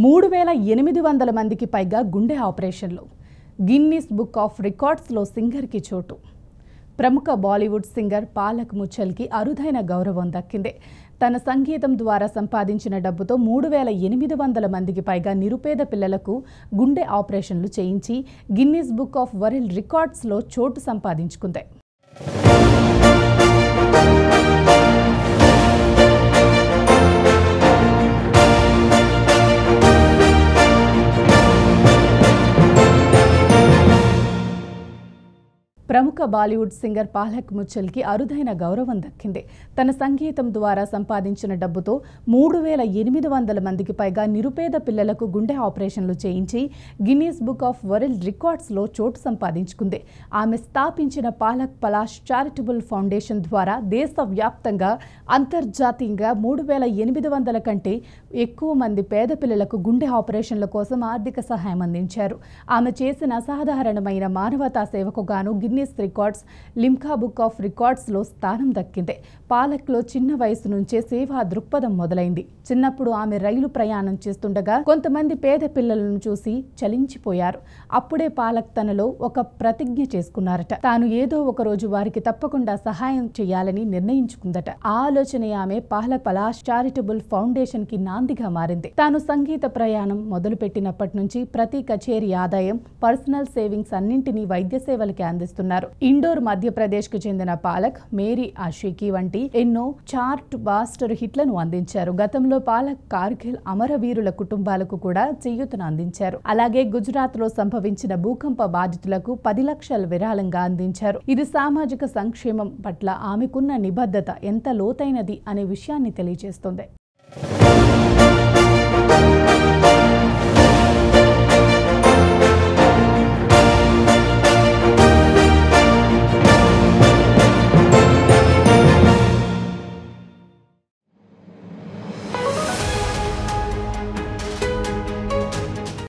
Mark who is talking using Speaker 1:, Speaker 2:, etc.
Speaker 1: 3800 మందికి పైగా గుండె ఆపరేషన్లు. గిన్నిస్ బుక్ ఆఫ్ రికార్డ్స్లో సింగర్కి చోటు. ప్రముఖ బాలీవుడ్ సింగర్ పాలక్ ముచ్చల్కి అరుదైన గౌరవం దక్కింది. తన సంగీతం ద్వారా సంపాదించిన డబ్బుతో 3800 మందికి పైగా నిరుపేద పిల్లలకు గుండె ఆపరేషన్లు చేయించి గిన్నిస్ బుక్ ఆఫ్ వరల్డ్ రికార్డ్స్లో చోటు సంపాదించుకుంది. ప్రముఖ బాలీవుడ్ సింగర్ పాలక్ ముచ్చల్కి అరుదైన గౌరవం దక్కింది. తన సంగీతం ద్వారా సంపాదించిన డబ్బుతో 3800 మందికి పైగా నిరుపేద పిల్లలకు గుండె ఆపరేషన్లు చేయించి గిన్నీస్ బుక్ ఆఫ్ వరల్డ్ రికార్డ్స్లో చోటు సంపాదించుకుంది. ఆమె స్థాపించిన పాలక్ పలాష్ చారిటబుల్ ఫౌండేషన్ ద్వారా దేశవ్యాప్తంగా అంతర్జాతీయంగా 3800 కంటే ఎక్కువ మంది పేద పిల్లలకు గుండె ఆపరేషన్ల కోసం ఆర్థిక సహాయం అందించారు. ఆమె చేసిన అసాధారణమైన మానవతా సేవకు గాను Guinness records Limca book of రికార్డ్స్లో స్థానం దక్కింది. పాలక్లో చిన్న వయసు నుంచే సేవా దృక్పథం మొదలైంది. చిన్నప్పుడు ఆమె రైలు ప్రయాణం చేస్తుండగా కొంతమంది పేద పిల్లలను చూసి చలించిపోయారు. అప్పుడే పాలక్ తనలో ఒక ప్రతిజ్ఞ చేసుకున్నారట. తాను ఏదో ఒక రోజు వారికి తప్పకుండా సహాయం చేయాలని నిర్ణయించుకుందట. ఆ ఆలోచనే ఆమె పాలక్ పలాష్ చారిటబుల్ ఫౌండేషన్ కి నాందిగా మారింది. తాను సంగీత ప్రయాణం మొదలుపెట్టినప్పటి నుంచి ప్రతి కచేరీ ఆదాయం, పర్సనల్ సేవింగ్స్ అన్నింటినీ వైద్య సేవలకి అందిస్తున్నారు. ఇండోర్ మధ్యప్రదేశ్ కు చెందిన పాలక్ మేరీ ఆషికీ వంటి ఎన్నో చార్ట్ బాస్టర్ హిట్లను అందించారు. గతంలో పాలక్ కార్గిల్ అమరవీరుల కుటుంబాలకు కూడా చేయూతను అందించారు. అలాగే గుజరాత్ లో సంభవించిన భూకంప బాధితులకు 10 లక్షల విరాళంగా అందించారు. ఇది సామాజిక సంక్షేమం పట్ల ఆమెకున్న నిబద్ధత ఎంత లోతైనది అనే విషయాన్ని తెలియజేస్తుంది.